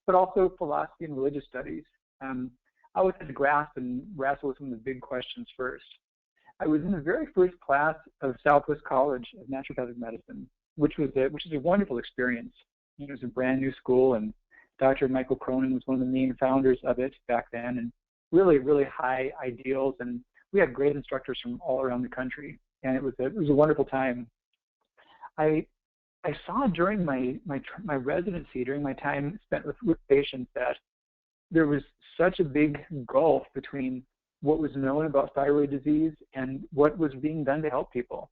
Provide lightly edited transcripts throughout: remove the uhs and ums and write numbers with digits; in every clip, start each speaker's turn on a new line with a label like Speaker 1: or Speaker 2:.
Speaker 1: but also philosophy and religious studies. I always had to grasp and wrestle with some of the big questions first. I was in the very first class of Southwest College of Naturopathic Medicine, which is a wonderful experience. It was a brand new school, and Dr. Michael Cronin was one of the main founders of it back then, and really, really high ideals. And we had great instructors from all around the country, and it was a wonderful time. I saw during my residency, during my time spent with patients, that there was such a big gulf between what was known about thyroid disease and what was being done to help people.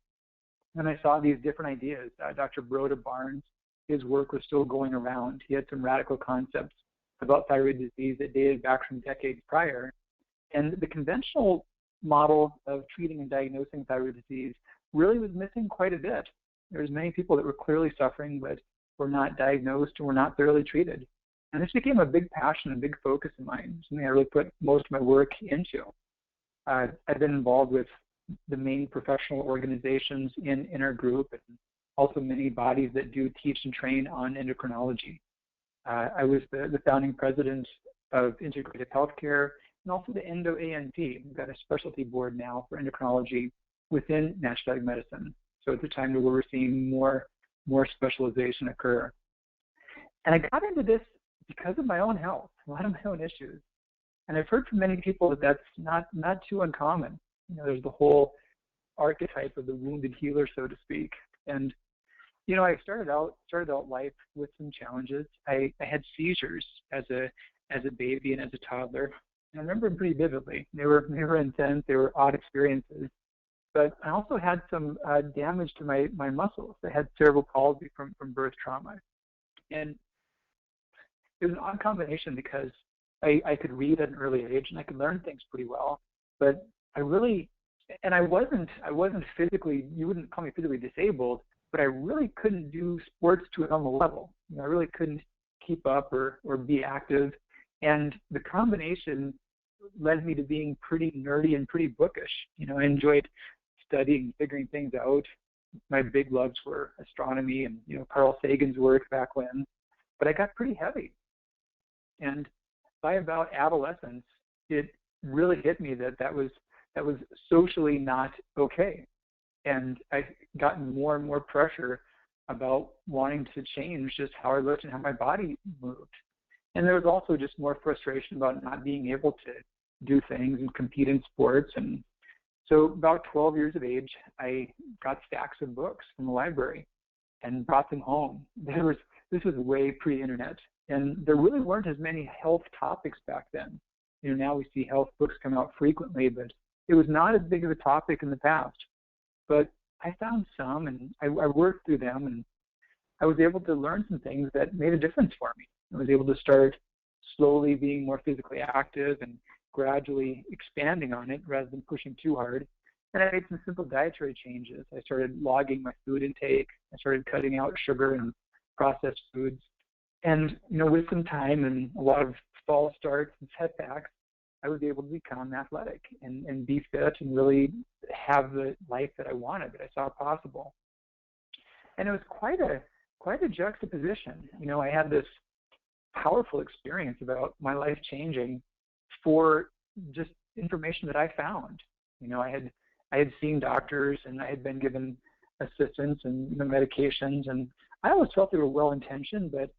Speaker 1: And I saw these different ideas. Dr. Broda Barnes, his work was still going around. He had some radical concepts about thyroid disease that dated back from decades prior. And the conventional model of treating and diagnosing thyroid disease really was missing quite a bit. There was many people that were clearly suffering but were not diagnosed and were not thoroughly treated. And this became a big passion, a big focus of mine, something I really put most of my work into. I've been involved with the main professional organizations in our group, and also many bodies that do teach and train on endocrinology. I was the founding president of Integrative Healthcare and also the Endo-ANP. We've got a specialty board now for endocrinology within naturopathic medicine. So it's a time where we're seeing more specialization occur. And I got into this because of my own health, a lot of my own issues. And I've heard from many people that that's not too uncommon. There's the whole archetype of the wounded healer, so to speak. And I started out life with some challenges. I had seizures as a baby and as a toddler. And I remember them pretty vividly. They were intense. They were odd experiences. But I also had some damage to my muscles. I had cerebral palsy from birth trauma. And it was an odd combination because I could read at an early age and I could learn things pretty well, but I wasn't physically, you wouldn't call me physically disabled, but I really couldn't do sports to a normal level. I really couldn't keep up or be active, and the combination led me to being pretty nerdy and pretty bookish. I enjoyed studying, figuring things out. My big loves were astronomy and Carl Sagan's work back when, but I got pretty heavy. And by about adolescence, it really hit me that was socially not okay. And I gotten more and more pressure about wanting to change just how I looked and how my body moved. And there was also just more frustration about not being able to do things and compete in sports. And so about 12 years of age, I got stacks of books from the library and brought them home. This was way pre-internet. And there really weren't as many health topics back then. Now we see health books come out frequently, but it was not as big of a topic in the past. But I found some, and I worked through them, and I was able to learn some things that made a difference for me. I was able to start slowly being more physically active and gradually expanding on it rather than pushing too hard. And I made some simple dietary changes. I started logging my food intake. I started cutting out sugar and processed foods. And, with some time and a lot of false starts and setbacks, I was able to become athletic and be fit and really have the life that I wanted, that I saw possible. And it was quite a juxtaposition. I had this powerful experience about my life changing for just information that I found. I had seen doctors and I had been given assistance and medications, and I always felt they were well-intentioned, but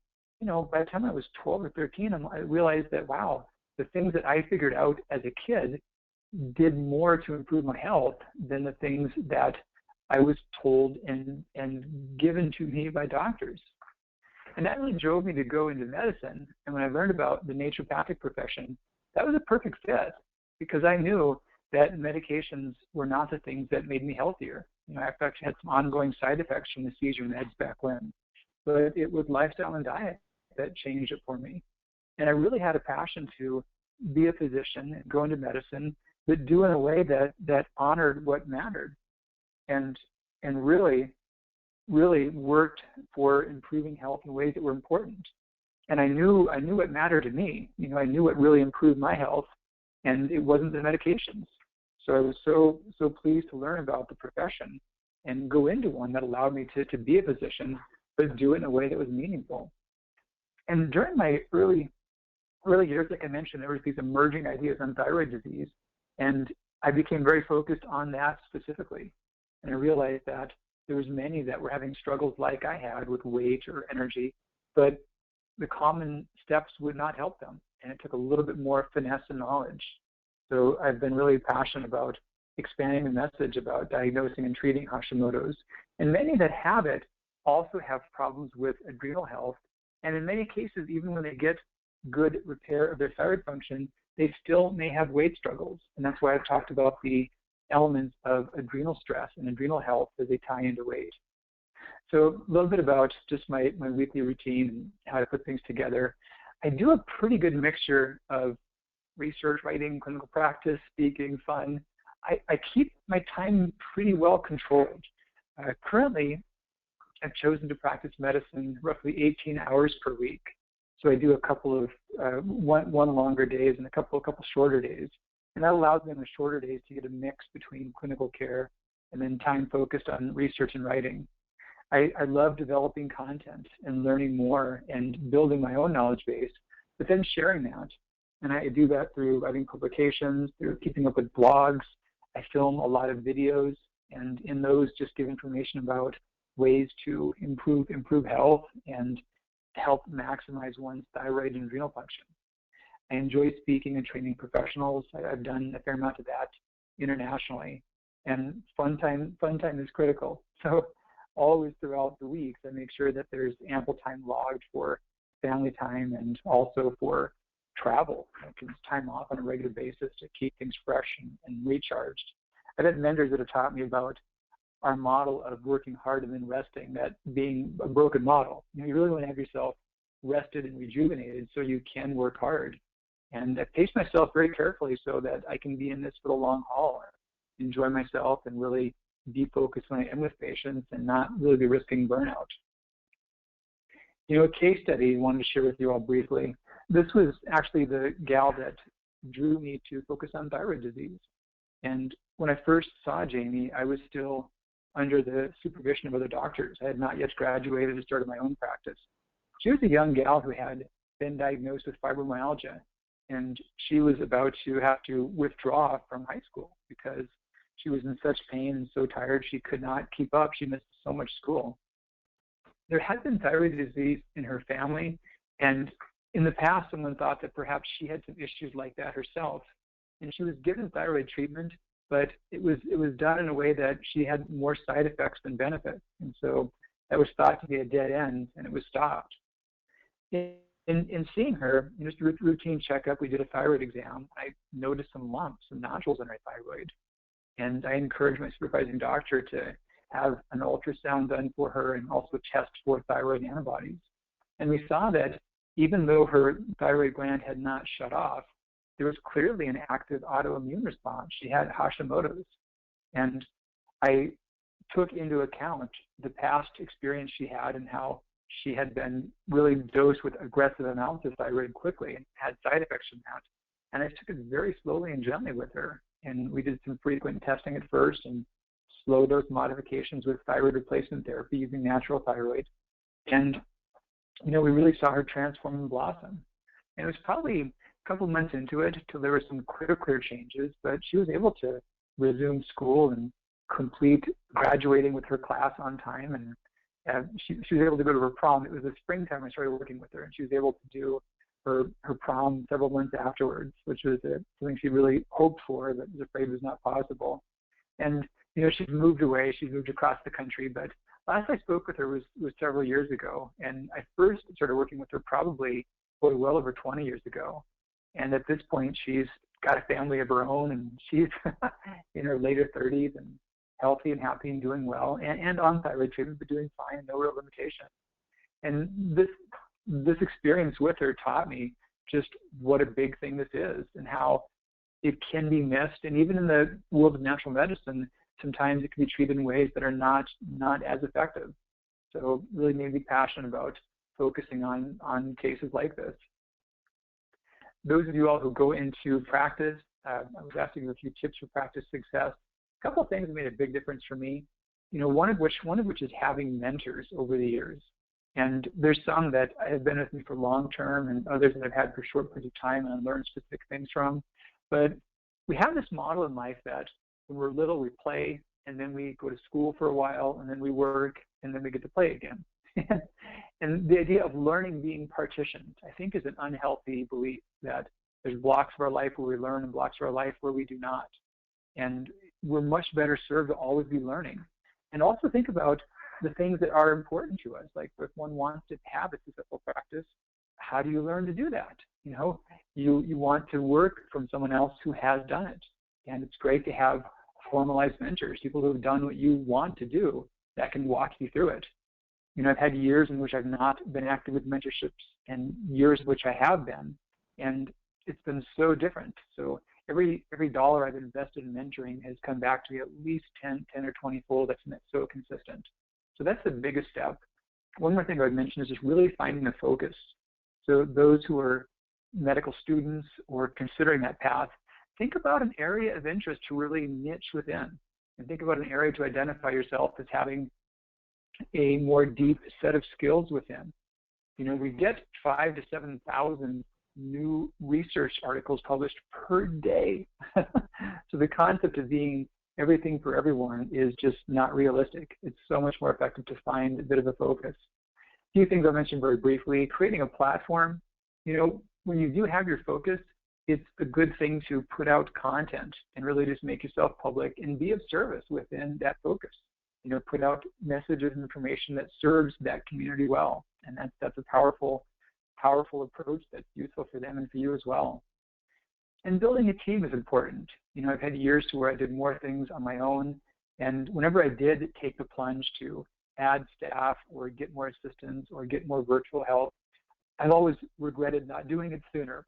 Speaker 1: by the time I was 12 or 13, I realized that, wow, the things that I figured out as a kid did more to improve my health than the things that I was told and given to me by doctors. And that really drove me to go into medicine. And when I learned about the naturopathic profession, that was a perfect fit because I knew that medications were not the things that made me healthier. I actually had some ongoing side effects from the seizure meds back when. But it was lifestyle and diet that changed it for me. And I really had a passion to be a physician and go into medicine, but do it in a way that honored what mattered and really worked for improving health in ways that were important. And I knew what mattered to me. I knew what really improved my health, and it wasn't the medications. So I was so pleased to learn about the profession and go into one that allowed me to be a physician, but do it in a way that was meaningful. And during my early years, like I mentioned, there was these emerging ideas on thyroid disease, and I became very focused on that specifically. And I realized that there was many that were having struggles like I had with weight or energy, but the common steps would not help them, and it took a little bit more finesse and knowledge. So I've been really passionate about expanding the message about diagnosing and treating Hashimoto's. And many that have it also have problems with adrenal health, and in many cases, even when they get good repair of their thyroid function, they still may have weight struggles. And that's why I've talked about the elements of adrenal stress and adrenal health as they tie into weight. So a little bit about just my weekly routine and how to put things together. I do a pretty good mixture of research, writing, clinical practice, speaking, fun. I keep my time pretty well controlled. Currently, I've chosen to practice medicine roughly 18 hours per week. So I do a couple of one longer days and a couple shorter days. And that allows me on the shorter days to get a mix between clinical care and then time focused on research and writing. I love developing content and learning more and building my own knowledge base, but then sharing that. And I do that through writing publications, through keeping up with blogs. I film a lot of videos, and in those just give information about ways to improve health and help maximize one's thyroid and adrenal function. I enjoy speaking and training professionals. I've done a fair amount of that internationally, and fun time is critical. So always throughout the weeks, I make sure that there's ample time logged for family time and also for travel. Time off on a regular basis to keep things fresh and recharged. I've had mentors that have taught me about our model of working hard and then resting, that being a broken model. You really want to have yourself rested and rejuvenated so you can work hard. And I pace myself very carefully so that I can be in this for the long haul, enjoy myself, and really be focused when I am with patients and not really be risking burnout. A case study I wanted to share with you all briefly. This was actually the gal that drew me to focus on thyroid disease. And when I first saw Jamie, I was still under the supervision of other doctors. I had not yet graduated and started my own practice. She was a young gal who had been diagnosed with fibromyalgia, and she was about to have to withdraw from high school because she was in such pain and so tired she could not keep up. She missed so much school. There had been thyroid disease in her family, and in the past someone thought that perhaps she had some issues like that herself. And she was given thyroid treatment, but it was done in a way that she had more side effects than benefits. And so that was thought to be a dead end, and it was stopped. In seeing her, just a routine checkup, we did a thyroid exam. I noticed some lumps, some nodules in her thyroid. And I encouraged my supervising doctor to have an ultrasound done for her and also test for thyroid antibodies. And we saw that even though her thyroid gland had not shut off, there was clearly an active autoimmune response. She had Hashimoto's. And I took into account the past experience she had and how she had been really dosed with aggressive amounts of thyroid quickly and had side effects from that. And I took it very slowly and gently with her. And we did some frequent testing at first and slow dose modifications with thyroid replacement therapy using natural thyroid. And, we really saw her transform and blossom. And it was probably a couple months into it till there were some clear changes, but she was able to resume school and complete graduating with her class on time. And she was able to go to her prom. It was the springtime I started working with her, and she was able to do her prom several months afterwards, which was something she really hoped for, but was afraid was not possible. And she's moved away. She's moved across the country. But last I spoke with her was several years ago, and I first started working with her probably well over 20 years ago. And at this point, she's got a family of her own, and she's in her later 30s and healthy and happy and doing well, and on thyroid treatment, but doing fine, no real limitation. And this experience with her taught me just what a big thing this is and how it can be missed. And even in the world of natural medicine, sometimes it can be treated in ways that are not as effective. So really made me passionate about focusing on cases like this. Those of you all who go into practice, I was asking you a few tips for practice success. A couple of things that made a big difference for me. One of which is having mentors over the years. And there's some that have been with me for long term and others that I've had for short periods of time and I learned specific things from. But we have this model in life that when we're little, we play, and then we go to school for a while, and then we work, and then we get to play again. And the idea of learning being partitioned, I think, is an unhealthy belief that there's blocks of our life where we learn and blocks of our life where we do not. And we're much better served to always be learning. And also think about the things that are important to us. Like if one wants to have a successful practice, how do you learn to do that? You know, you want to work from someone else who has done it. And it's great to have formalized mentors, people who have done what you want to do that can walk you through it. You know, I've had years in which I've not been active with mentorships and years in which I have been. And it's been so different. So every dollar I've invested in mentoring has come back to me at least 10 or 20-fold. That's so consistent. So that's the biggest step. One more thing I would mention is just really finding a focus. So those who are medical students or considering that path, think about an area of interest to really niche within, and think about an area to identify yourself as having a more deep set of skills within. You know, we get 5,000 to 7,000 new research articles published per day. So the concept of being everything for everyone is just not realistic. It's so much more effective to find a bit of a focus. A few things I'll mention very briefly. Creating a platform. You know, when you do have your focus, it's a good thing to put out content and really just make yourself public and be of service within that focus. You know, put out messages and information that serves that community well. And that's a powerful approach that's useful for them and for you as well. And building a team is important. You know, I've had years to where I did more things on my own, and whenever I did take the plunge to add staff or get more assistance or get more virtual help, I've always regretted not doing it sooner.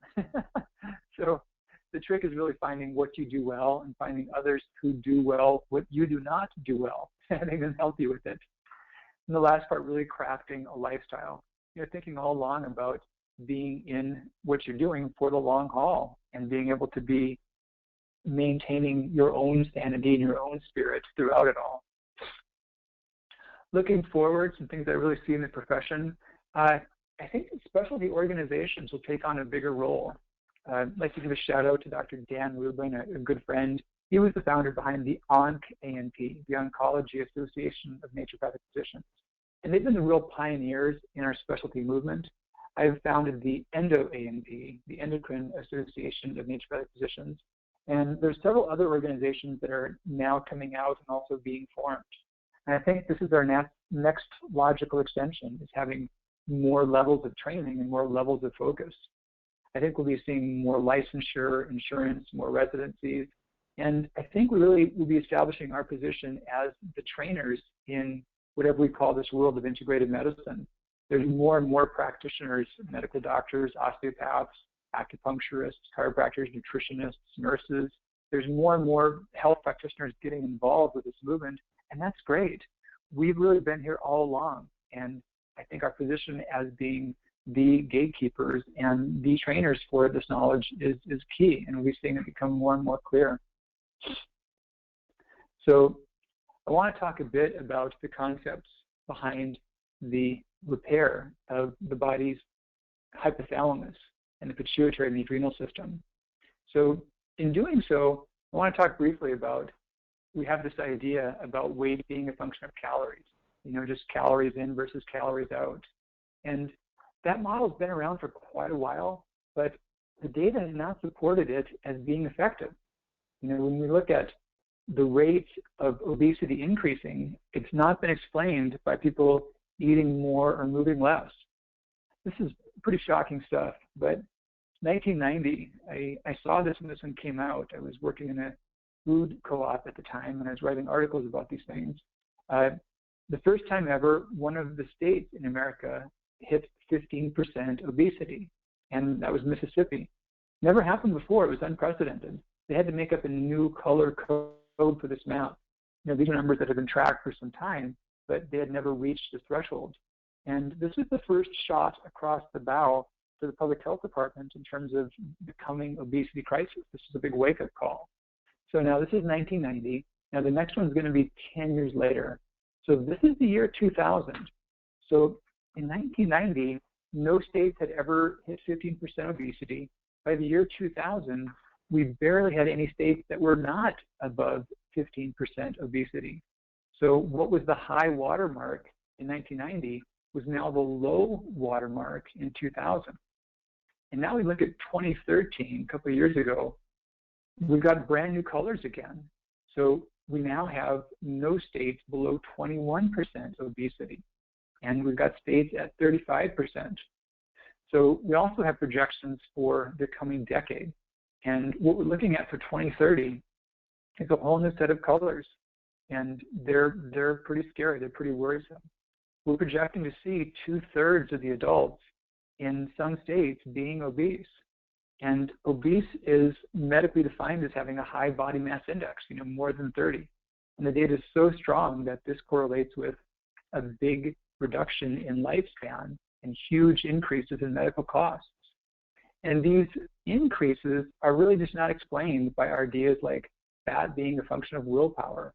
Speaker 1: So the trick is really finding what you do well and finding others who do well what you do not do well, and having them help you with it. And the last part, really crafting a lifestyle. You know, thinking all along about being in what you're doing for the long haul and being able to be maintaining your own sanity and your own spirit throughout it all. Looking forward, some things I really see in the profession, I think that specialty organizations will take on a bigger role. I'd like to give a shout out to Dr. Dan Rubin, a good friend. He was the founder behind the ONC-ANP, the Oncology Association of Naturopathic Physicians. And they've been the real pioneers in our specialty movement. I've founded the ENDO-ANP, the Endocrine Association of Naturopathic Physicians. And there's several other organizations that are now coming out and also being formed. And I think this is our next logical extension, is having more levels of training and more levels of focus. I think we'll be seeing more licensure, insurance, more residencies. And I think we really will be establishing our position as the trainers in whatever we call this world of integrated medicine. There's more and more practitioners, medical doctors, osteopaths, acupuncturists, chiropractors, nutritionists, nurses. There's more and more health practitioners getting involved with this movement, and that's great. We've really been here all along, and I think our position as being the gatekeepers and the trainers for this knowledge is key, and we're seeing it become more and more clear. So I want to talk a bit about the concepts behind the repair of the body's hypothalamus and the pituitary and the adrenal system. So in doing so, I want to talk briefly about, we have this idea about weight being a function of calories, you know, just calories in versus calories out. And that model's been around for quite a while, but the data has not supported it as being effective. You know, when we look at the rate of obesity increasing, it's not been explained by people eating more or moving less. This is pretty shocking stuff, but 1990, I saw this when this one came out. I was working in a food co-op at the time, and I was writing articles about these things. The first time ever, one of the states in America hit 15% obesity, and that was Mississippi. Never happened before. It was unprecedented. They had to make up a new color code for this map. You know, these are numbers that have been tracked for some time, but they had never reached the threshold. And this was the first shot across the bow to the public health department in terms of the coming obesity crisis. This is a big wake-up call. So now this is 1990. Now the next one's going to be 10 years later. So this is the year 2000. So in 1990, no states had ever hit 15% obesity. By the year 2000, we barely had any states that were not above 15% obesity. So what was the high watermark in 1990 was now the low watermark in 2000. And now we look at 2013, a couple of years ago, we've got brand new colors again. So we now have no states below 21% obesity, and we've got states at 35%. So we also have projections for the coming decade. And what we're looking at for 2030 is a whole new set of colors. And they're pretty scary. They're pretty worrisome. We're projecting to see 2/3 of the adults in some states being obese. And obese is medically defined as having a high body mass index, more than 30. And the data is so strong that this correlates with a big reduction in lifespan and huge increases in medical costs. And these increases are really just not explained by ideas like fat being a function of willpower.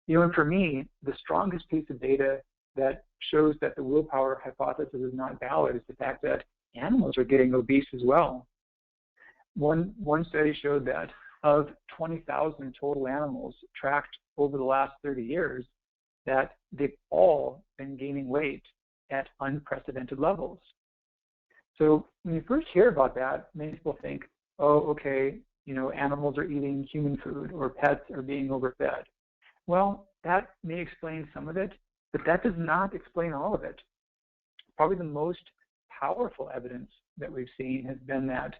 Speaker 1: And for me, the strongest piece of data that shows that the willpower hypothesis is not valid is the fact that animals are getting obese as well. One study showed that of 20,000 total animals tracked over the last 30 years, that they've all been gaining weight at unprecedented levels. So when you first hear about that, many people think, oh, okay, animals are eating human food or pets are being overfed. Well, that may explain some of it, but that does not explain all of it. Probably the most powerful evidence that we've seen has been that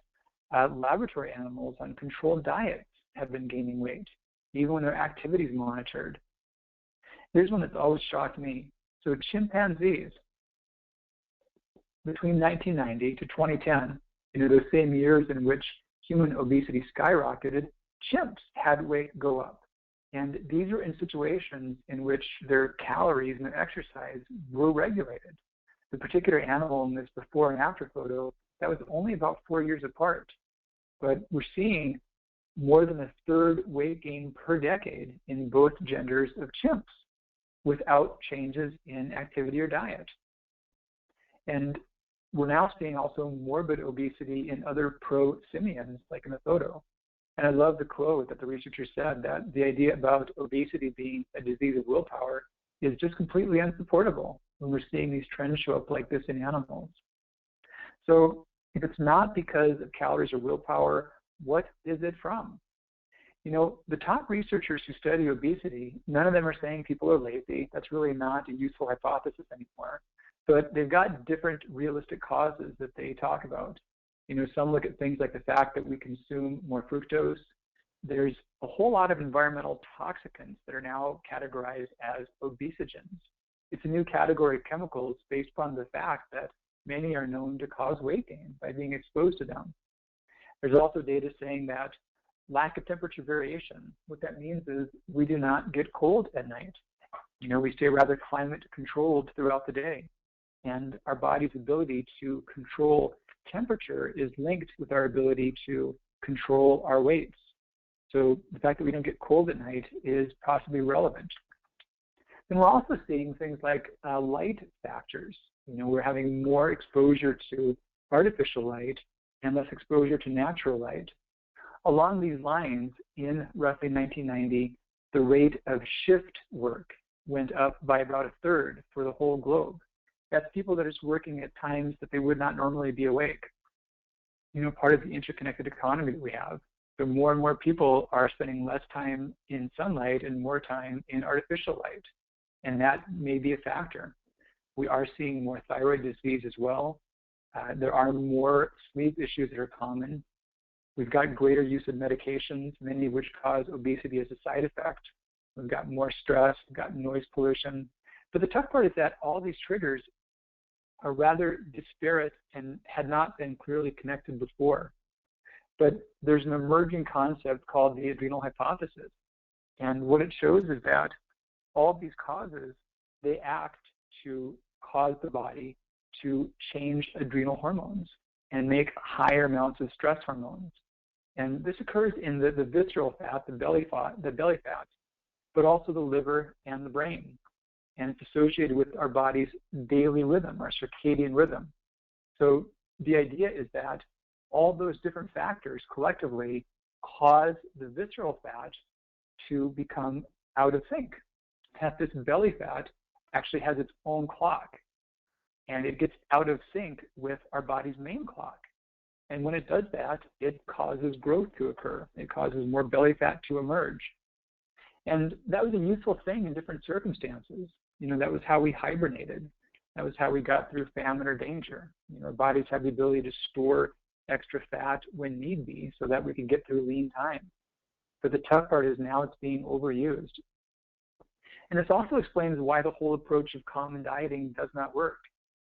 Speaker 1: laboratory animals on controlled diets have been gaining weight, even when their activity is monitored. Here's one that's always shocked me. So chimpanzees, between 1990 to 2010, those same years in which human obesity skyrocketed, chimps had weight go up. And these are in situations in which their calories and their exercise were regulated. The particular animal in this before and after photo, that was only about 4 years apart. But we're seeing more than a third weight gain per decade in both genders of chimps without changes in activity or diet. And we're now seeing also morbid obesity in other pro-simians, like in the photo. And I love the quote that the researcher said, that the idea about obesity being a disease of willpower is just completely unsupportable when we're seeing these trends show up like this in animals. So if it's not because of calories or willpower, what is it from? The top researchers who study obesity, none of them are saying people are lazy. That's really not a useful hypothesis anymore. But they've got different realistic causes that they talk about. Some look at things like the fact that we consume more fructose. There's a whole lot of environmental toxicants that are now categorized as obesogens. It's a new category of chemicals based upon the fact that many are known to cause weight gain by being exposed to them. There's also data saying that lack of temperature variation, what that means is we do not get cold at night. We stay rather climate controlled throughout the day. And our body's ability to control temperature is linked with our ability to control our weights. So the fact that we don't get cold at night is possibly relevant. And we're also seeing things like light factors. We're having more exposure to artificial light and less exposure to natural light. Along these lines, in roughly 1990, the rate of shift work went up by about 1/3 for the whole globe. That's people that are just working at times that they would not normally be awake. Part of the interconnected economy that we have. So more and more people are spending less time in sunlight and more time in artificial light. And that may be a factor. We are seeing more thyroid disease as well. There are more sleep issues that are common. We've got greater use of medications, many of which cause obesity as a side effect. We've got more stress, we've got noise pollution. But the tough part is that all these triggers are rather disparate and had not been clearly connected before. But there's an emerging concept called the adrenal hypothesis. And what it shows is that all of these causes, they act to cause the body to change adrenal hormones and make higher amounts of stress hormones. And this occurs in the visceral fat, the belly fat, but also the liver and the brain. and it's associated with our body's daily rhythm, our circadian rhythm. So the idea is that all those different factors collectively cause the visceral fat to become out of sync. That this belly fat actually has its own clock, and it gets out of sync with our body's main clock. And when it does that, it causes growth to occur. It causes more belly fat to emerge. And that was a useful thing in different circumstances. That was how we hibernated. That was how we got through famine or danger. Our bodies have the ability to store extra fat when need be so that we can get through lean times. But the tough part is now it's being overused. And this also explains why the whole approach of common dieting does not work.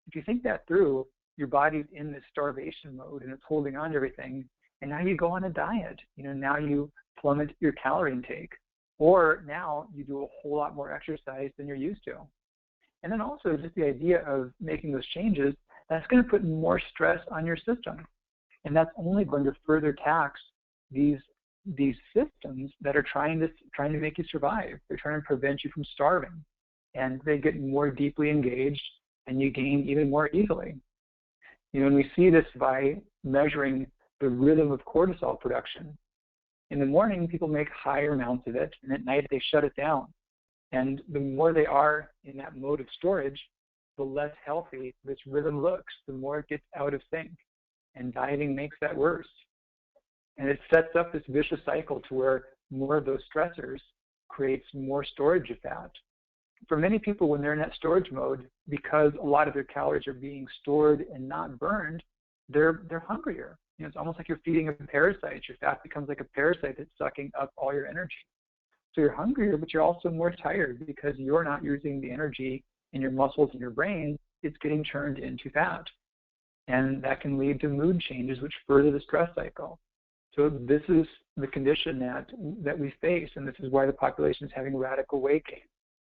Speaker 1: If you think that through, your body's in this starvation mode and it's holding on to everything, and now you go on a diet. Now you plummet your calorie intake, or now you do a whole lot more exercise than you're used to. And then also just the idea of making those changes, that's going to put more stress on your system. And that's only going to further tax these systems that are trying to make you survive. They're trying to prevent you from starving. And they get more deeply engaged, and you gain even more easily. And we see this by measuring the rhythm of cortisol production. In the morning, people make higher amounts of it, and at night they shut it down. And the more they are in that mode of storage, the less healthy this rhythm looks, the more it gets out of sync. And dieting makes that worse. And it sets up this vicious cycle to where more of those stressors creates more storage of fat. For many people, when they're in that storage mode, because a lot of their calories are being stored and not burned, they're hungrier. It's almost like you're feeding a parasite. Your fat becomes like a parasite that's sucking up all your energy. So you're hungrier, but you're also more tired because you're not using the energy in your muscles and your brain. It's getting turned into fat. And that can lead to mood changes, which further the stress cycle. So this is the condition that we face, and this is why the population is having radical weight gain.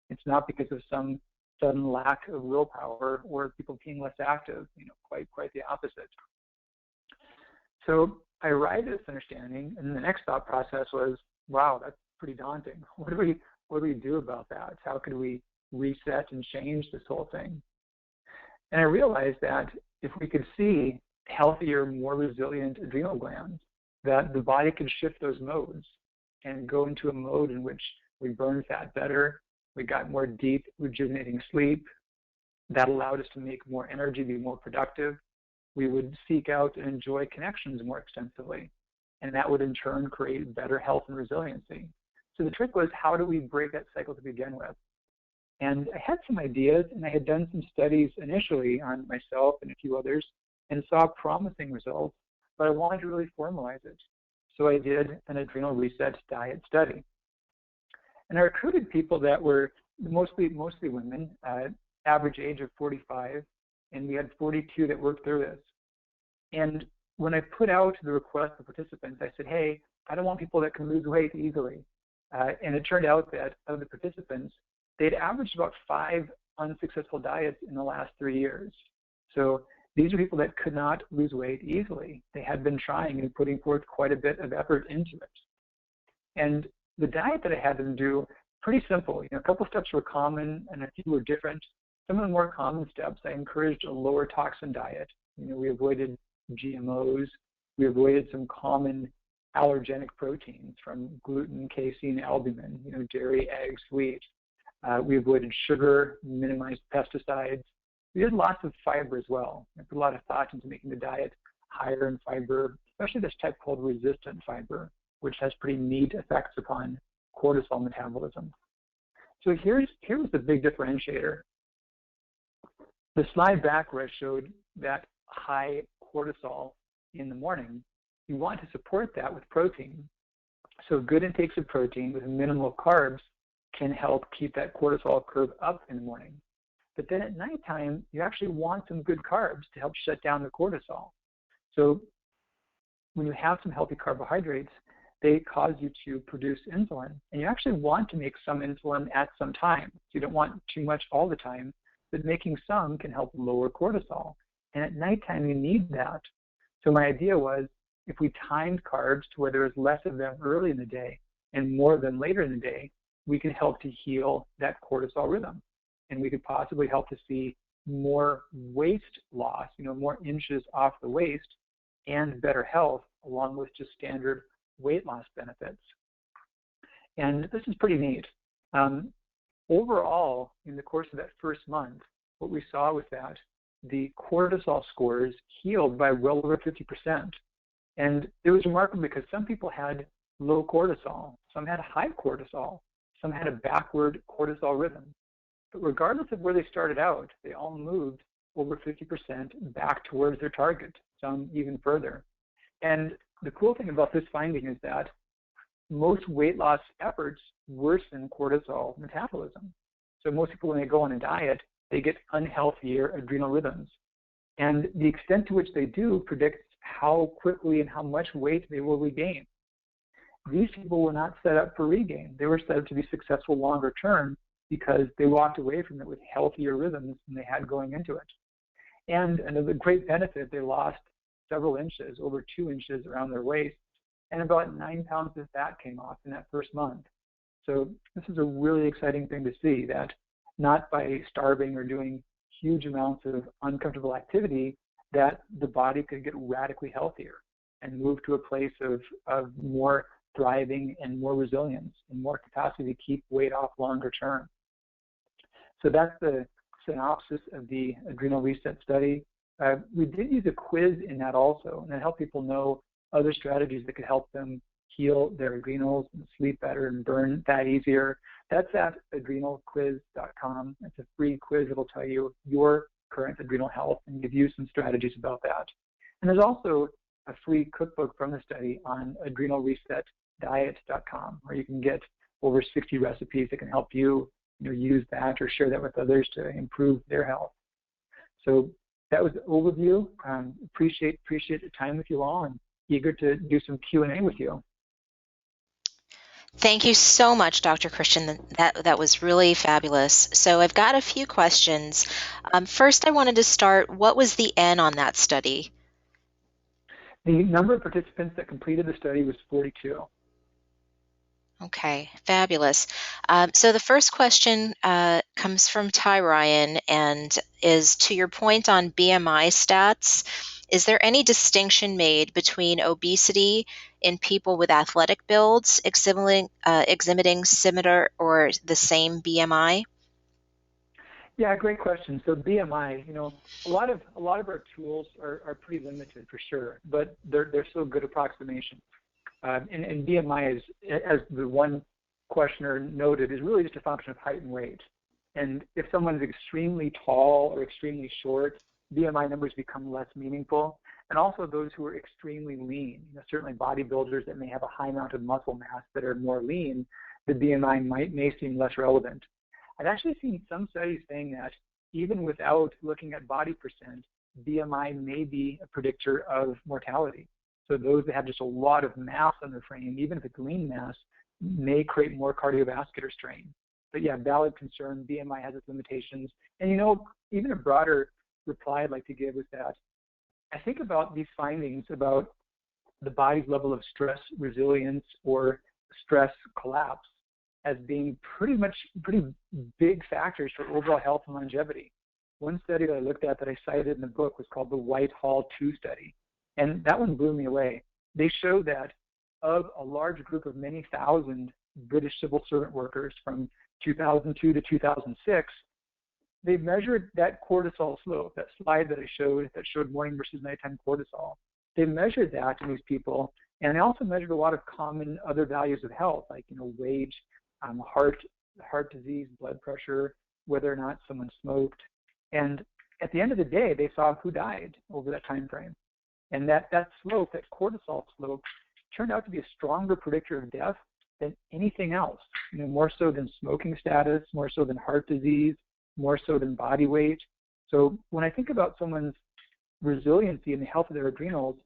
Speaker 1: It's not because of some sudden lack of willpower or people being less active, quite the opposite. So I arrived at this understanding, and the next thought process was, wow, that's pretty daunting. What do we do about that? How can we reset and change this whole thing? And I realized that if we could see healthier, more resilient adrenal glands, that the body could shift those modes and go into a mode in which we burn fat better, we got more deep, rejuvenating sleep. That allowed us to make more energy, be more productive. We would seek out and enjoy connections more extensively, and that would in turn create better health and resiliency. So the trick was, how do we break that cycle to begin with? And I had some ideas, and I had done some studies initially on myself and a few others, and saw promising results, but I wanted to really formalize it. So I did an Adrenal Reset Diet study. And I recruited people that were mostly women, average age of 45, and we had 42 that worked through this. And when I put out the request for participants, I said, hey, I don't want people that can lose weight easily. And it turned out that of the participants, they'd averaged about 5 unsuccessful diets in the last 3 years. So these are people that could not lose weight easily. They had been trying and putting forth quite a bit of effort into it. And the diet that I had them do, pretty simple. A couple steps were common and a few were different. Some of the more common steps, I encouraged a lower toxin diet. We avoided GMOs. We avoided some common allergenic proteins from gluten, casein, albumin, dairy, eggs, wheat. We avoided sugar, minimized pesticides. We did lots of fiber as well. I put a lot of thought into making the diet higher in fiber, especially this type called resistant fiber, which has pretty neat effects upon cortisol metabolism. So here's the big differentiator. The slide back where I showed that high cortisol in the morning, you want to support that with protein. So good intakes of protein with minimal carbs can help keep that cortisol curve up in the morning. But then at nighttime, you actually want some good carbs to help shut down the cortisol. So when you have some healthy carbohydrates, they cause you to produce insulin. And you actually want to make some insulin at some time. So you don't want too much all the time, but making some can help lower cortisol. And at nighttime, you need that. So my idea was, if we timed carbs to where there was less of them early in the day and more of them later in the day, we can help to heal that cortisol rhythm. and we could possibly help to see more waist loss, more inches off the waist, and better health, along with just standard weight loss benefits. And this is pretty neat. Overall, in the course of that first month, what we saw was that the cortisol scores healed by well over 50%. And it was remarkable because some people had low cortisol, some had high cortisol, some had a backward cortisol rhythm. But regardless of where they started out, they all moved over 50% back towards their target, some even further. And the cool thing about this finding is that most weight loss efforts worsen cortisol metabolism. So most people, when they go on a diet, they get unhealthier adrenal rhythms. And the extent to which they do predicts how quickly and how much weight they will regain. These people were not set up for regain. They were set up to be successful longer term because they walked away from it with healthier rhythms than they had going into it. And another great benefit, they lost several inches, over 2 inches around their waist, and about 9 pounds of fat came off in that first month. So this is a really exciting thing to see, that not by starving or doing huge amounts of uncomfortable activity, that the body could get radically healthier and move to a place of more thriving and more resilience and more capacity to keep weight off longer term. So that's the synopsis of the Adrenal Reset study. We did use a quiz in that also, and it helped people know other strategies that could help them heal their adrenals and sleep better and burn fat easier. That's at adrenalquiz.com. It's a free quiz that'll tell you your current adrenal health and give you some strategies about that. And there's also a free cookbook from the study on adrenalresetdiet.com, where you can get over 60 recipes that can help you, use that or share that with others to improve their health. So that was the overview. Appreciate the time with you all, and eager to do some Q&A with you.
Speaker 2: Thank you so much, Dr. Christian. That was really fabulous. So I've got a few questions. First, I wanted to start, what was the N on that study?
Speaker 1: The number of participants that completed the study was 42.
Speaker 2: Okay, fabulous. So the first question comes from Thyroid and is, to your point on BMI stats, is there any distinction made between obesity in people with athletic builds exhibiting similar or the same BMI?
Speaker 1: Yeah, great question. So BMI, a lot of our tools are pretty limited for sure, but they're still good approximations. And BMI is, as the one questioner noted, is really just a function of height and weight. And if someone is extremely tall or extremely short, BMI numbers become less meaningful. And also those who are extremely lean, certainly bodybuilders that may have a high amount of muscle mass that are more lean, the BMI may seem less relevant. I've actually seen some studies saying that even without looking at body percent, BMI may be a predictor of mortality. So those that have just a lot of mass on their frame, even if it's lean mass, may create more cardiovascular strain. But yeah, valid concern. BMI has its limitations. And even a broader reply I'd like to give is that I think about these findings about the body's level of stress resilience or stress collapse as being pretty big factors for overall health and longevity. One study that I looked at that I cited in the book was called the Whitehall 2 study. And that one blew me away. They showed that of a large group of many thousand British civil servant workers from 2002 to 2006, they measured that cortisol slope, that slide that I showed that showed morning versus nighttime cortisol. They measured that in these people, and they also measured a lot of common other values of health, like weight, heart disease, blood pressure, whether or not someone smoked. And at the end of the day, they saw who died over that time frame. And that slope, that cortisol slope, turned out to be a stronger predictor of death than anything else, more so than smoking status, more so than heart disease, more so than body weight. So when I think about someone's resiliency and the health of their adrenals,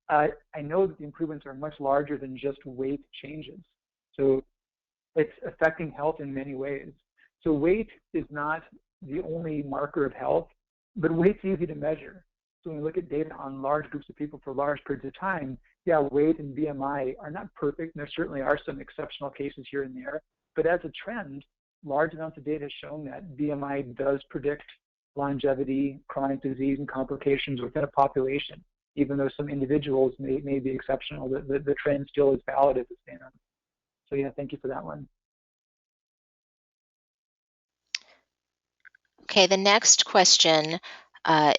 Speaker 1: I know that the improvements are much larger than just weight changes. So it's affecting health in many ways. So weight is not the only marker of health, but weight's easy to measure. So when we look at data on large groups of people for large periods of time, yeah, weight and BMI are not perfect, and there certainly are some exceptional cases here and there. But as a trend, large amounts of data has shown that BMI does predict longevity, chronic disease, and complications within a population. Even though some individuals may be exceptional, the trend still is valid as it stands. So yeah, thank you for that one.
Speaker 2: Okay, the next question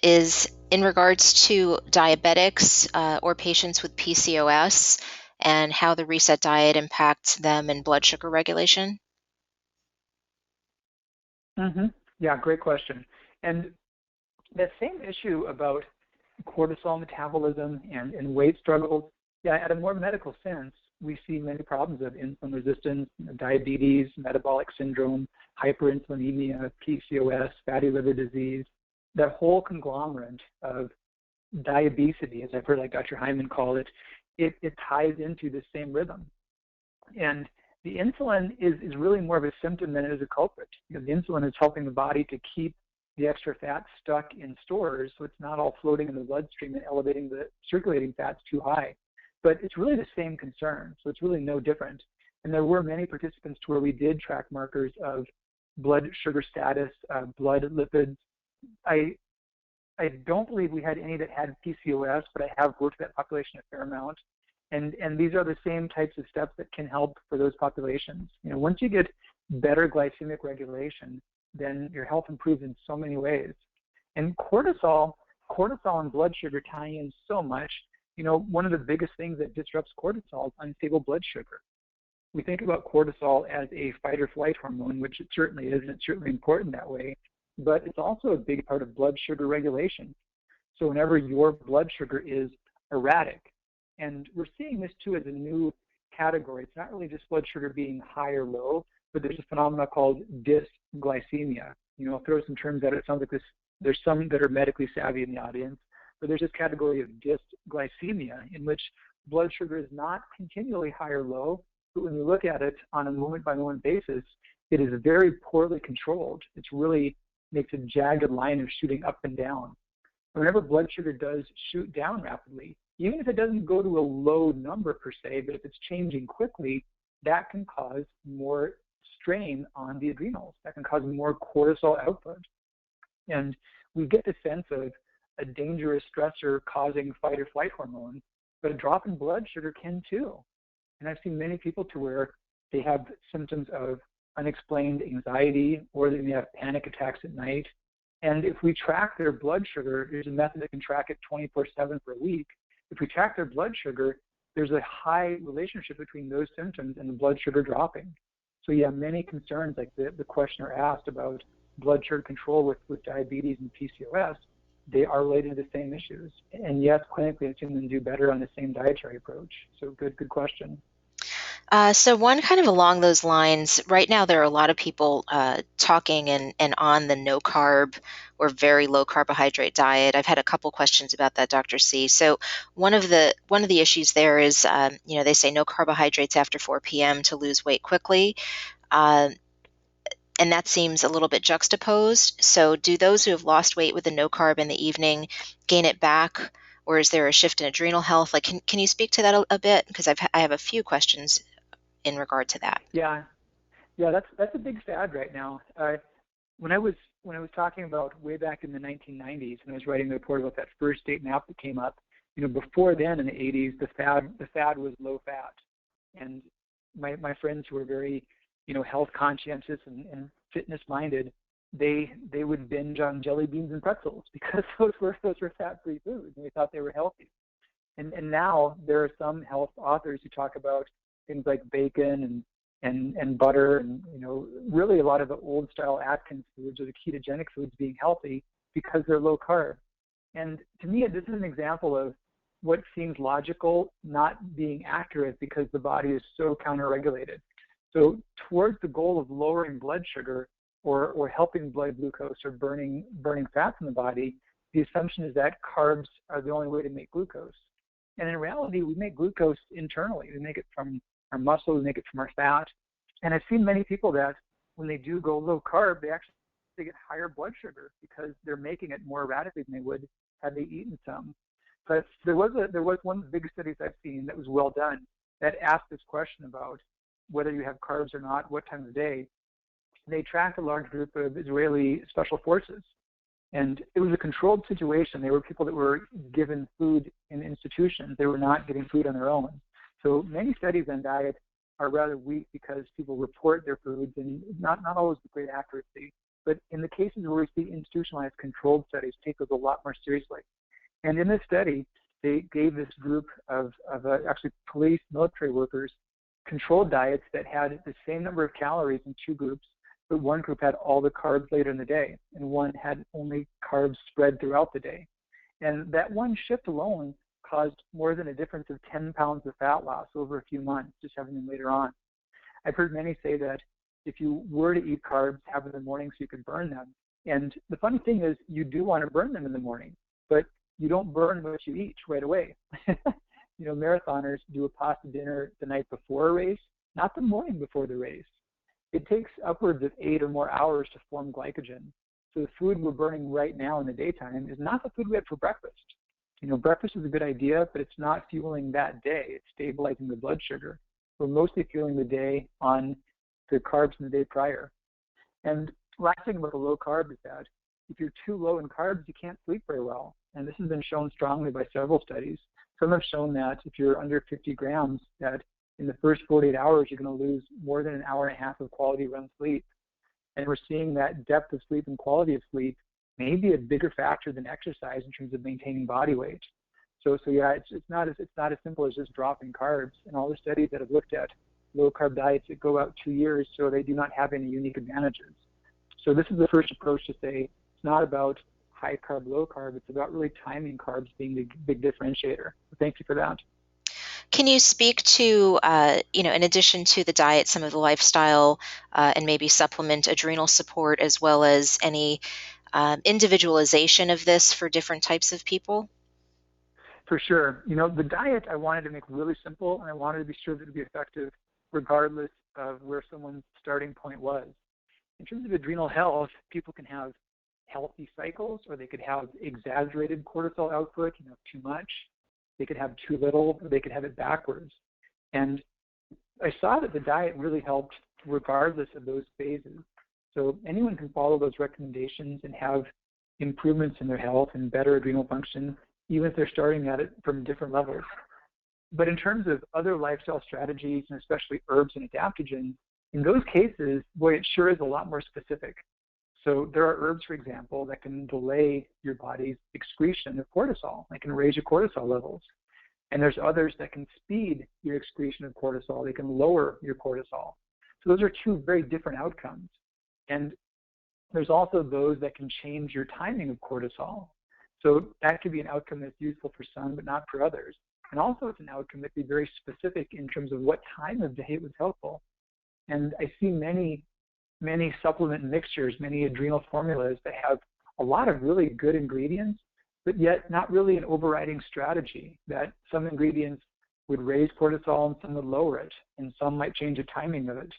Speaker 2: is in regards to diabetics or patients with PCOS and how the reset diet impacts them in blood sugar regulation.
Speaker 1: Yeah, great question. And that same issue about cortisol metabolism and weight struggles, yeah, at a more medical sense, we see many problems of insulin resistance, diabetes, metabolic syndrome, hyperinsulinemia, PCOS, fatty liver disease, that whole conglomerate of diabesity, as I've heard like Dr. Hyman call it, it ties into the same rhythm. And the insulin is really more of a symptom than it is a culprit. The insulin is helping the body to keep the extra fat stuck in stores so it's not all floating in the bloodstream and elevating the circulating fats too high. But it's really the same concern, so it's really no different. And there were many participants to where we did track markers of blood sugar status, blood lipids. I don't believe we had any that had PCOS, but I have worked with that population a fair amount. And these are the same types of steps that can help for those populations. Once you get better glycemic regulation, then your health improves in so many ways. And cortisol and blood sugar tie in so much. One of the biggest things that disrupts cortisol is unstable blood sugar. We think about cortisol as a fight or flight hormone, which it certainly is, and it's certainly important that way, but it's also a big part of blood sugar regulation. So whenever your blood sugar is erratic, and we're seeing this too as a new category. It's not really just blood sugar being high or low, but there's a phenomenon called dysglycemia. I'll throw some terms at it. It sounds like this. There's some that are medically savvy in the audience, but there's this category of dysglycemia in which blood sugar is not continually high or low, but when you look at it on a moment-by-moment basis, it is very poorly controlled. It really makes a jagged line of shooting up and down. Whenever blood sugar does shoot down rapidly, even if it doesn't go to a low number per se, but if it's changing quickly, that can cause more strain on the adrenals. That can cause more cortisol output. And we get the sense of a dangerous stressor causing fight or flight hormone, but a drop in blood sugar can too. And I've seen many people to where they have symptoms of unexplained anxiety, or they may have panic attacks at night. And if we track their blood sugar, there's a method that can track it 24/7 for a week. If we track their blood sugar, there's a high relationship between those symptoms and the blood sugar dropping. So yeah, many concerns like the questioner asked about blood sugar control with diabetes and PCOS, they are related to the same issues. And yes, clinically, I've seen them do better on the same dietary approach. So good question.
Speaker 2: So one kind of along those lines, right now there are a lot of people talking and on the no carb or very low carbohydrate diet. I've had a couple questions about that, Dr. C. So one of the issues there is, they say no carbohydrates after 4 p.m. to lose weight quickly. And that seems a little bit juxtaposed. So do those who have lost weight with the no carb in the evening gain it back? Or is there a shift in adrenal health? Like, can you speak to that a bit? Because I have a few questions in regard to that.
Speaker 1: Yeah, that's a big fad right now. When I was talking about way back in the 1990s, and I was writing a report about that first state map that came up, before then in the 80s, the fad was low fat, and my friends who were very, health conscientious and fitness minded, they would binge on jelly beans and pretzels because those were fat-free foods, and they thought they were healthy. And now there are some health authors who talk about things like bacon and butter and really a lot of the old style Atkins foods or the ketogenic foods being healthy because they're low carb. And to me, this is an example of what seems logical not being accurate because the body is so counter-regulated. So towards the goal of lowering blood sugar or helping blood glucose or burning fats in the body, the assumption is that carbs are the only way to make glucose. And in reality, we make glucose internally. We make it from our muscle, we make it from our fat. And I've seen many people that when they do go low carb, they actually get higher blood sugar because they're making it more erratically than they would had they eaten some. But there was one of the biggest studies I've seen that was well done that asked this question about whether you have carbs or not, what time of the day. they tracked a large group of Israeli special forces. And it was a controlled situation. They were people that were given food in institutions. They were not getting food on their own. So many studies on diet are rather weak because people report their foods and not always with great accuracy. But in the cases where we see institutionalized controlled studies, take those a lot more seriously. And in this study, they gave this group of actually police, military workers, controlled diets that had the same number of calories in two groups, but one group had all the carbs later in the day, and one had only carbs spread throughout the day. And that one shift alone caused more than a difference of 10 pounds of fat loss over a few months, just having them later on. I've heard many say that if you were to eat carbs, have them in the morning so you can burn them. And the funny thing is, you do want to burn them in the morning, but you don't burn what you eat right away. Marathoners do a pasta dinner the night before a race, not the morning before the race. It takes upwards of 8 or more hours to form glycogen. So the food we're burning right now in the daytime is not the food we had for breakfast. Breakfast is a good idea, but it's not fueling that day. It's stabilizing the blood sugar. We're mostly fueling the day on the carbs in the day prior. And last thing about the low carb is that if you're too low in carbs, you can't sleep very well. And this has been shown strongly by several studies. Some have shown that if you're under 50 grams, that in the first 48 hours, you're going to lose more than an hour and a half of quality REM sleep. And we're seeing that depth of sleep and quality of sleep may be a bigger factor than exercise in terms of maintaining body weight. So yeah, it's not as simple as just dropping carbs. And all the studies that have looked at low carb diets that go out 2 years, so they do not have any unique advantages. So this is the first approach to say it's not about high carb, low carb. It's about really timing carbs being the big differentiator. So thank you for that.
Speaker 2: Can you speak to, in addition to the diet, some of the lifestyle and maybe supplement adrenal support, as well as any individualization of this for different types of people?
Speaker 1: For sure. The diet I wanted to make really simple, and I wanted to be sure that it would be effective regardless of where someone's starting point was. In terms of adrenal health, people can have healthy cycles, or they could have exaggerated cortisol output, too much. They could have too little, or they could have it backwards. And I saw that the diet really helped regardless of those phases. So anyone can follow those recommendations and have improvements in their health and better adrenal function, even if they're starting at it from different levels. But in terms of other lifestyle strategies, and especially herbs and adaptogens, in those cases, boy, it sure is a lot more specific. So there are herbs, for example, that can delay your body's excretion of cortisol. They can raise your cortisol levels. And there's others that can speed your excretion of cortisol. They can lower your cortisol. So those are two very different outcomes. And there's also those that can change your timing of cortisol. So that could be an outcome that's useful for some, but not for others. And also it's an outcome that could be very specific in terms of what time of day it was helpful. And I see many supplement mixtures, many adrenal formulas that have a lot of really good ingredients, but yet not really an overriding strategy, that some ingredients would raise cortisol and some would lower it, and some might change the timing of it.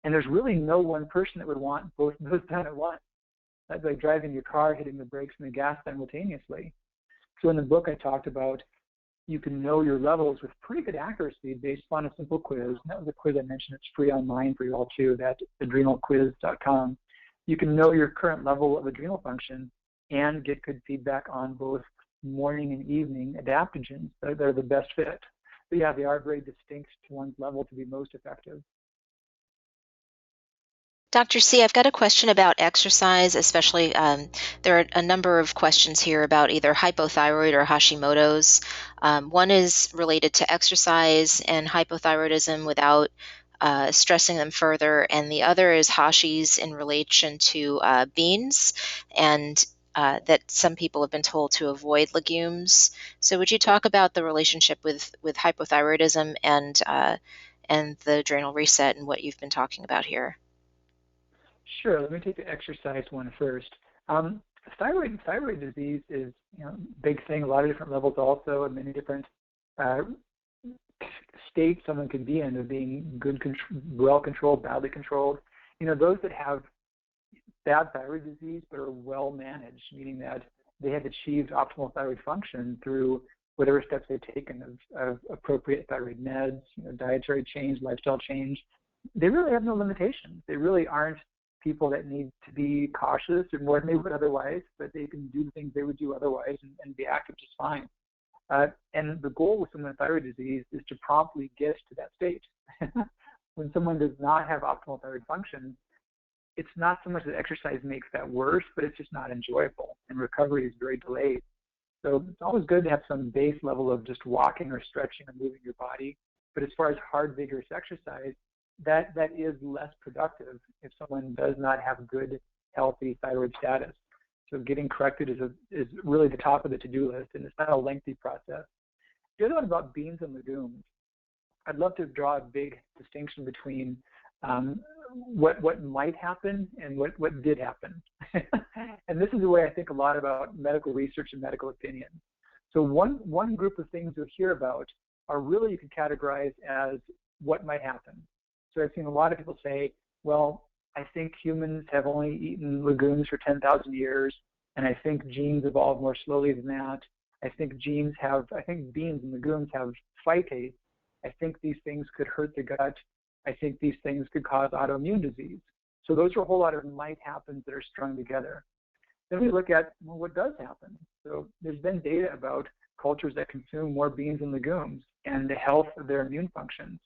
Speaker 1: And there's really no one person that would want both of those done at once. That's like driving your car, hitting the brakes and the gas simultaneously. So in the book I talked about you can know your levels with pretty good accuracy based on a simple quiz. And that was a quiz I mentioned. It's free online for you all too, that's adrenalquiz.com. You can know your current level of adrenal function and get good feedback on both morning and evening adaptogens that are the best fit. But yeah, they are very distinct to one's level to be most effective.
Speaker 2: Dr. C, I've got a question about exercise, especially there are a number of questions here about either hypothyroid or Hashimoto's. One is related to exercise and hypothyroidism without stressing them further, and the other is Hashi's in relation to beans, and that some people have been told to avoid legumes. So would you talk about the relationship with hypothyroidism and the adrenal reset and what you've been talking about here?
Speaker 1: Sure. Let me take the exercise one first. Thyroid disease is a big thing, a lot of different levels also, and many different states someone could be in of being good, well controlled, badly controlled. Those that have bad thyroid disease but are well managed, meaning that they have achieved optimal thyroid function through whatever steps they've taken of appropriate thyroid meds, dietary change, lifestyle change, they really have no limitations. They really aren't people that need to be cautious or more than they would otherwise, but they can do the things they would do otherwise and be active just fine. And the goal with someone with thyroid disease is to promptly get to that state. When someone does not have optimal thyroid function, it's not so much that exercise makes that worse, but it's just not enjoyable, and recovery is very delayed. So it's always good to have some base level of just walking or stretching or moving your body. But as far as hard, vigorous exercise, that is less productive if someone does not have good, healthy thyroid status. So getting corrected is really the top of the to-do list, and it's not a lengthy process. The other one about beans and legumes, I'd love to draw a big distinction between what might happen and what did happen. And this is the way I think a lot about medical research and medical opinion. So one group of things you'll hear about are really you can categorize as what might happen. So I've seen a lot of people say, well, I think humans have only eaten legumes for 10,000 years, and I think genes evolved more slowly than that. I think beans and legumes have phytase. I think these things could hurt the gut. I think these things could cause autoimmune disease. So those are a whole lot of might happens that are strung together. Then we look at, well, what does happen? So there's been data about cultures that consume more beans and legumes and the health of their immune functions.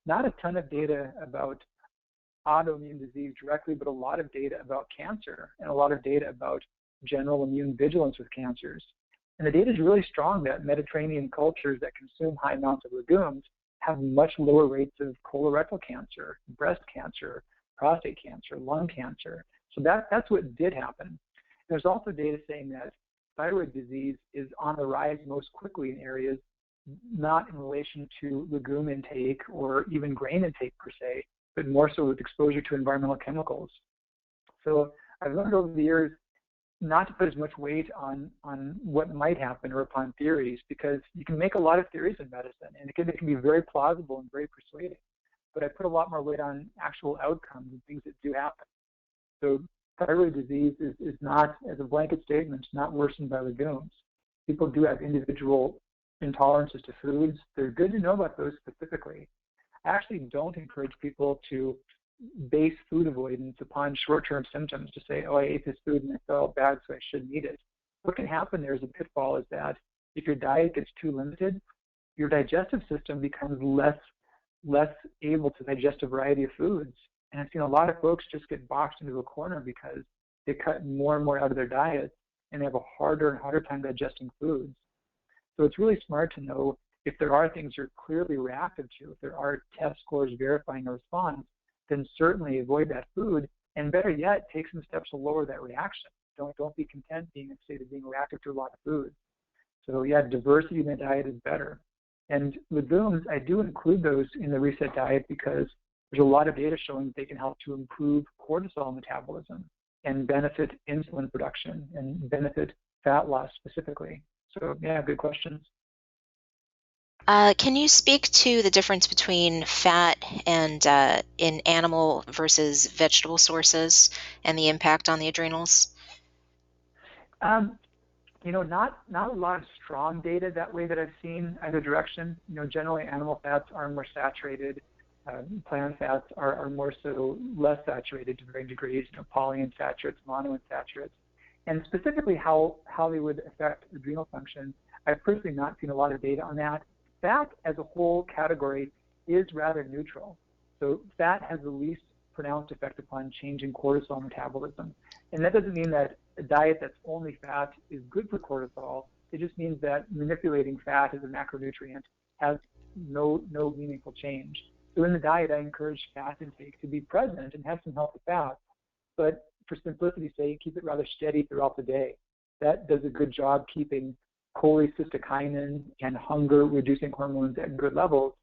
Speaker 1: Not a ton of data about autoimmune disease directly, but a lot of data about cancer and a lot of data about general immune vigilance with cancers. And the data is really strong that Mediterranean cultures that consume high amounts of legumes have much lower rates of colorectal cancer, breast cancer, prostate cancer, lung cancer. So that's what did happen. There's also data saying that thyroid disease is on the rise most quickly in areas not in relation to legume intake or even grain intake per se, but more so with exposure to environmental chemicals. So I've learned over the years not to put as much weight on what might happen or upon theories, because you can make a lot of theories in medicine and it can be very plausible and very persuading. But I put a lot more weight on actual outcomes and things that do happen. So thyroid disease is not, as a blanket statement, it's not worsened by legumes. People do have individual intolerances to foods. They're good to know about those specifically. I actually don't encourage people to base food avoidance upon short-term symptoms to say, oh, I ate this food and I felt bad, so I shouldn't eat it. What can happen there is a pitfall is that if your diet gets too limited, your digestive system becomes less able to digest a variety of foods. And I've seen a lot of folks just get boxed into a corner because they cut more and more out of their diet and they have a harder and harder time digesting foods. So it's really smart to know if there are things you're clearly reactive to, if there are test scores verifying a response, then certainly avoid that food, and better yet, take some steps to lower that reaction. Don't be content being in a state of being reactive to a lot of food. So yeah, diversity in the diet is better. And legumes, I do include those in the reset diet because there's a lot of data showing that they can help to improve cortisol metabolism and benefit insulin production and benefit fat loss specifically. So yeah, good questions.
Speaker 2: Can you speak to the difference between fat and in animal versus vegetable sources and the impact on the adrenals?
Speaker 1: Not a lot of strong data that way that I've seen either direction. Generally animal fats are more saturated. Plant fats are more so less saturated to varying degrees, polyunsaturates, monounsaturates. And specifically how they would affect adrenal function, I've personally not seen a lot of data on that. Fat as a whole category is rather neutral. So fat has the least pronounced effect upon changing cortisol metabolism. And that doesn't mean that a diet that's only fat is good for cortisol. It just means that manipulating fat as a macronutrient has no meaningful change. So in the diet, I encourage fat intake to be present and have some healthy fats, but for simplicity's sake, keep it rather steady throughout the day. That does a good job keeping cholecystokinin and hunger reducing hormones at good levels,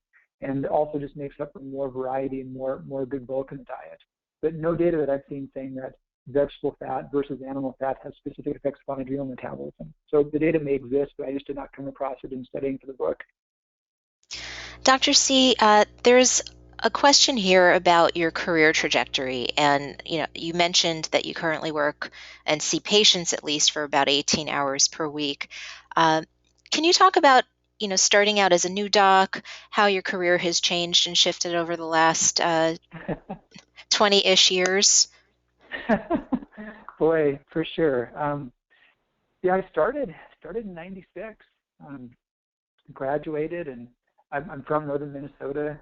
Speaker 1: and also just makes up for more variety and more good bulk in the diet. But no data that I've seen saying that vegetable fat versus animal fat has specific effects upon adrenal metabolism. So the data may exist, but I just did not come across it in studying for the book.
Speaker 2: Dr. C, there's a question here about your career trajectory, and you mentioned that you currently work and see patients at least for about 18 hours per week. Can you talk about starting out as a new doc, how your career has changed and shifted over the last 20-ish years?
Speaker 1: Boy, for sure. Yeah, I started in '96. Graduated, and I'm from northern Minnesota.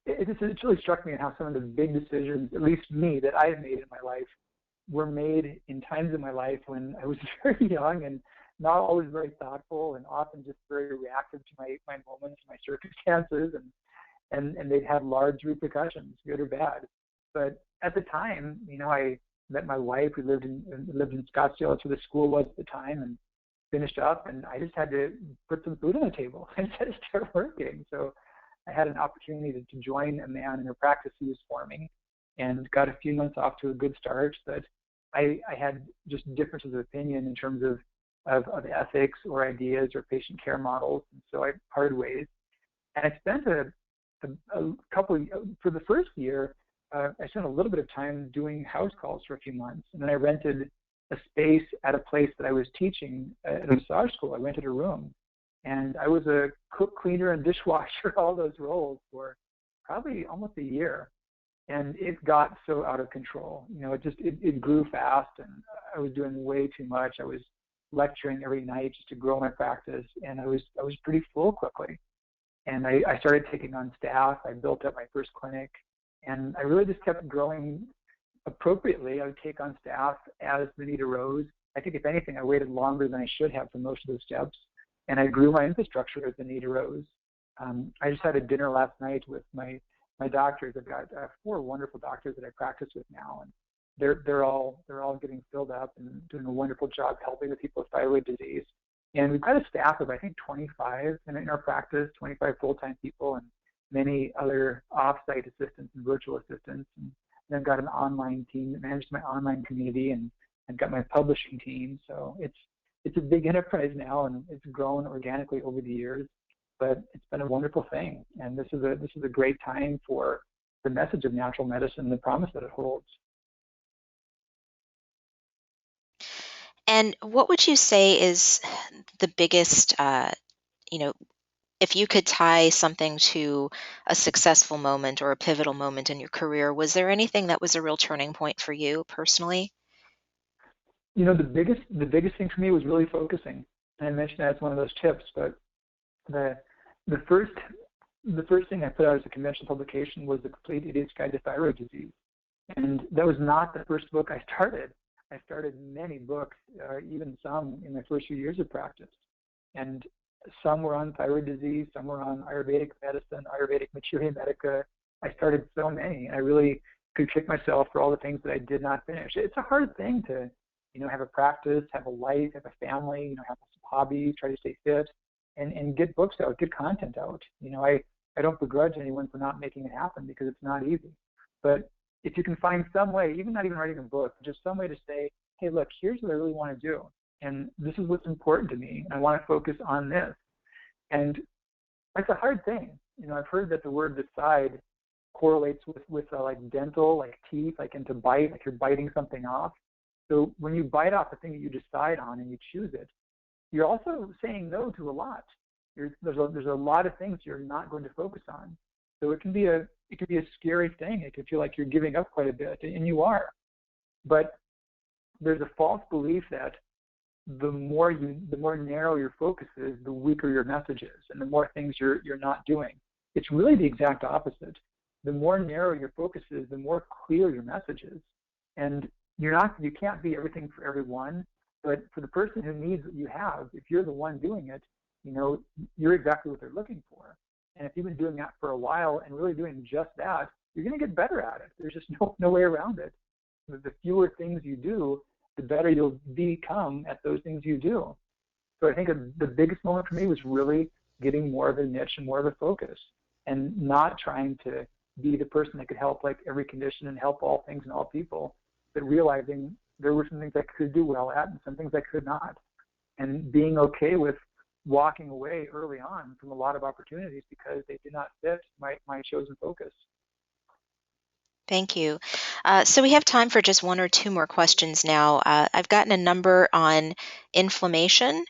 Speaker 1: It really struck me how some of the big decisions, at least me, that I had made in my life, were made in times in my life when I was very young and not always very thoughtful, and often just very reactive to my moments, my circumstances, and they'd have large repercussions, good or bad. But at the time, I met my wife. We lived in Scottsdale. That's where the school was at the time, and finished up. And I just had to put some food on the table. I just had to start working. So I had an opportunity to join a man in a practice he was forming, and got a few months off to a good start. But I had just differences of opinion in terms of ethics or ideas or patient care models, and so I parted ways. And I spent a couple for the first year. I spent a little bit of time doing house calls for a few months, and then I rented a space at a place that I was teaching at a massage school. I rented a room, and I was a cook, cleaner, and dishwasher, all those roles for probably almost a year. And it got so out of control. It grew fast, and I was doing way too much. I was lecturing every night just to grow my practice, and I was pretty full quickly. And I started taking on staff. I built up my first clinic, and I really just kept growing appropriately. I would take on staff as the need arose. I think if anything, I waited longer than I should have for most of those steps, and I grew my infrastructure as the need arose. I just had a dinner last night with my doctors. I've got 4 wonderful doctors that I practice with now, and they're all getting filled up and doing a wonderful job helping the people with thyroid disease. And we've got a staff of, I think, 25 in our practice, 25 full-time people, and many other off-site assistants and virtual assistants. And then I've got an online team that manages my online community, and I've got my publishing team. So it's a big enterprise now, and it's grown organically over the years. But it's been a wonderful thing, and this is a great time for the message of natural medicine and the promise that it holds.
Speaker 2: And what would you say is the biggest, if you could tie something to a successful moment or a pivotal moment in your career, was there anything that was a real turning point for you personally?
Speaker 1: The biggest thing for me was really focusing. And I mentioned that as one of those tips, but the first thing I put out as a conventional publication was The Complete Idiot's Guide to Thyroid Disease. And that was not the first book I started. I started many books, even some in my first few years of practice. And some were on thyroid disease, some were on Ayurvedic medicine, Ayurvedic Materia Medica. I started so many. I really could kick myself for all the things that I did not finish. It's a hard thing to, have a practice, have a life, have a family, have some hobbies, try to stay fit, and get books out, get content out. I don't begrudge anyone for not making it happen because it's not easy. But if you can find some way, not even writing a book, just some way to say, hey, look, here's what I really want to do. And this is what's important to me. And I want to focus on this. And that's a hard thing. I've heard that the word decide correlates with like dental, like teeth, like into bite, like you're biting something off. So when you bite off the thing that you decide on and you choose it, you're also saying no to a lot. There's a lot of things you're not going to focus on. So it can be a scary thing. It can feel like you're giving up quite a bit, and you are. But there's a false belief that the more narrow your focus is, the weaker your message is, and the more things you're not doing. It's really the exact opposite. The more narrow your focus is, the more clear your message is. And you can't be everything for everyone, but for the person who needs what you have, if you're the one doing it, you're exactly what they're looking for. And if you've been doing that for a while and really doing just that, you're going to get better at it. There's just no way around it. The fewer things you do, the better you'll become at those things you do. So I think the biggest moment for me was really getting more of a niche and more of a focus, and not trying to be the person that could help like every condition and help all things and all people, but realizing there were some things I could do well at and some things I could not. And being okay with walking away early on from a lot of opportunities because they did not fit my chosen focus.
Speaker 2: Thank you. So we have time for just 1 or 2 more questions now. I've gotten a number on inflammation,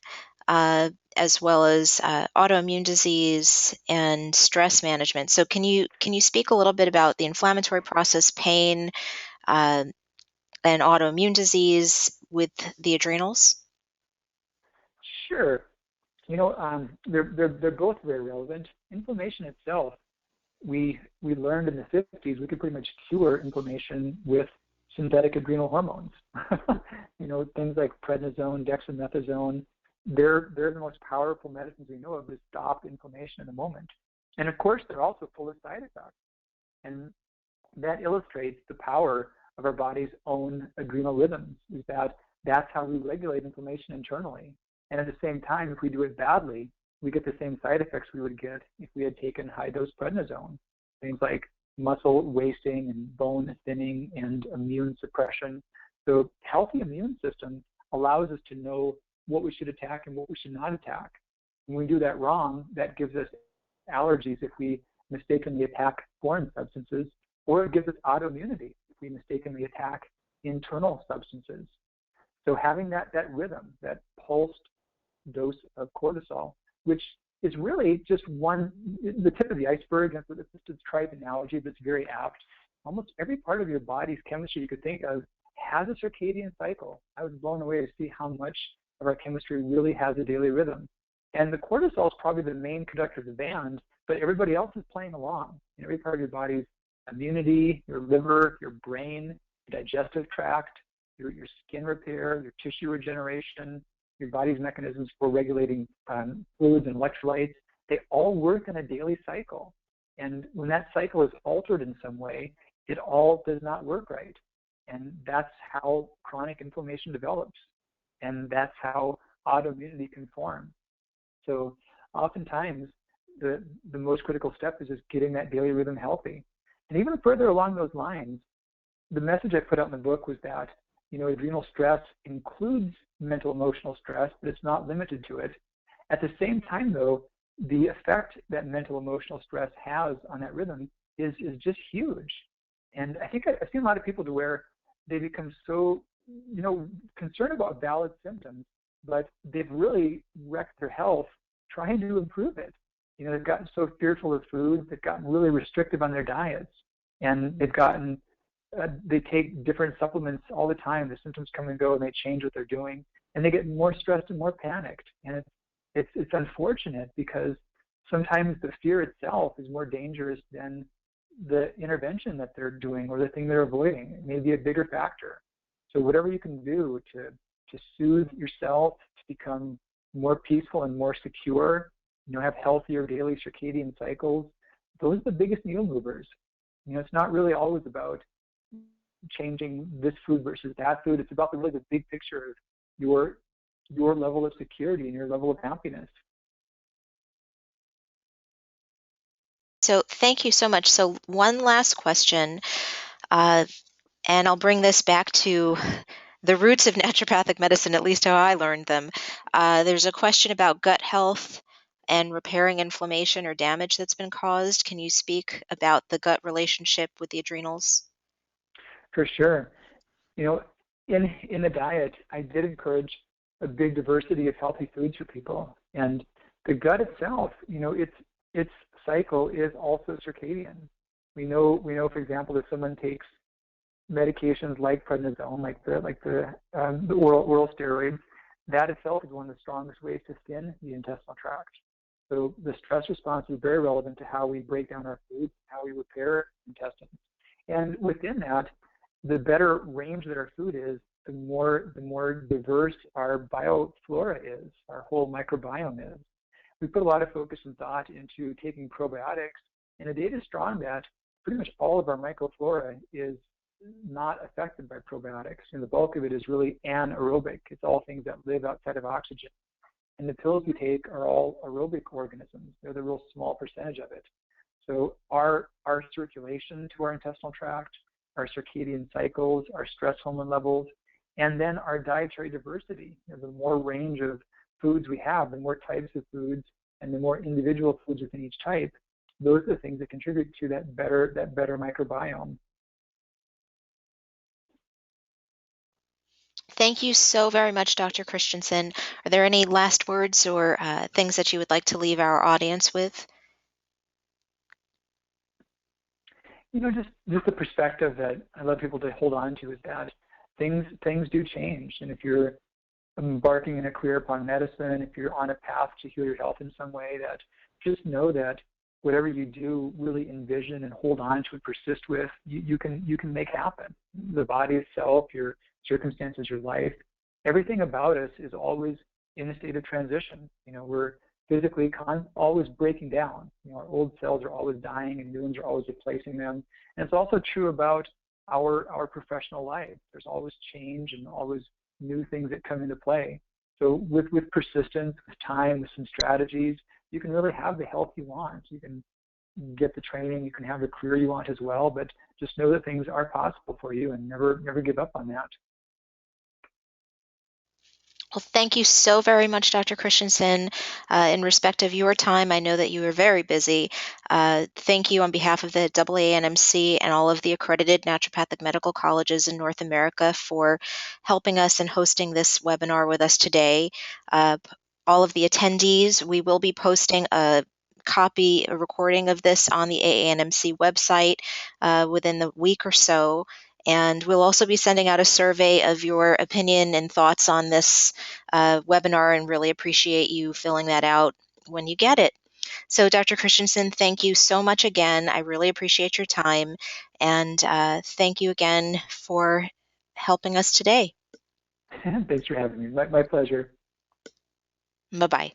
Speaker 2: as well as autoimmune disease and stress management. So can you speak a little bit about the inflammatory process, pain, an autoimmune disease with the adrenals?
Speaker 1: Sure. They're both very relevant. Inflammation itself, we learned in the 50s we could pretty much cure inflammation with synthetic adrenal hormones. Things like prednisone, dexamethasone, they're the most powerful medicines we know of to stop inflammation in the moment. And of course, they're also full of side effects. And that illustrates the power of our body's own adrenal rhythms, is that that's how we regulate inflammation internally. And at the same time, if we do it badly, we get the same side effects we would get if we had taken high-dose prednisone. Things like muscle wasting and bone thinning and immune suppression. So healthy immune system allows us to know what we should attack and what we should not attack. When we do that wrong, that gives us allergies if we mistakenly attack foreign substances, or it gives us autoimmunity if we mistakenly attack internal substances. So having that rhythm, that pulsed dose of cortisol, which is really just the tip of the iceberg. That's a trite analogy, but it's very apt. Almost every part of your body's chemistry you could think of has a circadian cycle. I was blown away to see how much of our chemistry really has a daily rhythm. And the cortisol is probably the main conductor of the band, but everybody else is playing along. Every part of your body's immunity, your liver, your brain, your digestive tract, your skin repair, your tissue regeneration, your body's mechanisms for regulating fluids and electrolytes, they all work in a daily cycle. And when that cycle is altered in some way, it all does not work right. And that's how chronic inflammation develops. And that's how autoimmunity can form. So oftentimes, the most critical step is just getting that daily rhythm healthy. And even further along those lines, the message I put out in the book was that adrenal stress includes mental emotional stress, but it's not limited to it. At the same time, though, the effect that mental emotional stress has on that rhythm is just huge. And I think I've seen a lot of people to where they become so concerned about valid symptoms, but they've really wrecked their health trying to improve it. They've gotten so fearful of food, they've gotten really restrictive on their diets, and they take different supplements all the time. The symptoms come and go, and they change what they're doing, and they get more stressed and more panicked. And it's unfortunate because sometimes the fear itself is more dangerous than the intervention that they're doing or the thing they're avoiding. It may be a bigger factor. So whatever you can do to soothe yourself, to become more peaceful and more secure, have healthier daily circadian cycles, those are the biggest needle movers. It's not really always about changing this food versus that food. It's about the big picture of your level of security and your level of happiness.
Speaker 2: So thank you so much. So one last question, and I'll bring this back to the roots of naturopathic medicine, at least how I learned them. There's a question about gut health and repairing inflammation or damage that's been caused. Can you speak about the gut relationship with the adrenals?
Speaker 1: For sure. In the diet, I did encourage a big diversity of healthy foods for people. And the gut itself, its cycle is also circadian. We know, for example, that someone takes medications like prednisone, like the oral steroids, that itself is one of the strongest ways to thin the intestinal tract. So the stress response is very relevant to how we break down our foods, how we repair intestines. And within that, the better range that our food is, the more diverse our bioflora is, our whole microbiome is. We put a lot of focus and thought into taking probiotics, and the data is strong that pretty much all of our microflora is not affected by probiotics, and the bulk of it is really anaerobic. It's all things that live outside of oxygen. And the pills we take are all aerobic organisms. They're the real small percentage of it. So our circulation to our intestinal tract, our circadian cycles, our stress hormone levels, and then our dietary diversity. The more range of foods we have, the more types of foods, and the more individual foods within each type, those are the things that contribute to that better microbiome.
Speaker 2: Thank you so very much, Dr. Christianson. Are there any last words or things that you would like to leave our audience with?
Speaker 1: Just the perspective that I love people to hold on to is that things do change. And if you're embarking in a career upon medicine, if you're on a path to heal your health in some way, that just know that whatever you do, really envision and hold on to and persist with, you can make happen. The body itself, your circumstances, your life, everything about us is always in a state of transition. We're physically always breaking down. Our old cells are always dying and new ones are always replacing them. And it's also true about our professional life. There's always change and always new things that come into play. So with persistence, with time, with some strategies, you can really have the health you want. You can get the training, you can have the career you want as well, but just know that things are possible for you and never give up on that.
Speaker 2: Well, thank you so very much, Dr. Christianson. In respect of your time, I know that you are very busy. Thank you on behalf of the AANMC and all of the accredited naturopathic medical colleges in North America for helping us and hosting this webinar with us today. All of the attendees, we will be posting a recording of this on the AANMC website within the week or so. And we'll also be sending out a survey of your opinion and thoughts on this webinar, and really appreciate you filling that out when you get it. So Dr. Christianson, thank you so much again. I really appreciate your time. And thank you again for helping us today.
Speaker 1: Thanks for having me. My pleasure.
Speaker 2: Bye-bye.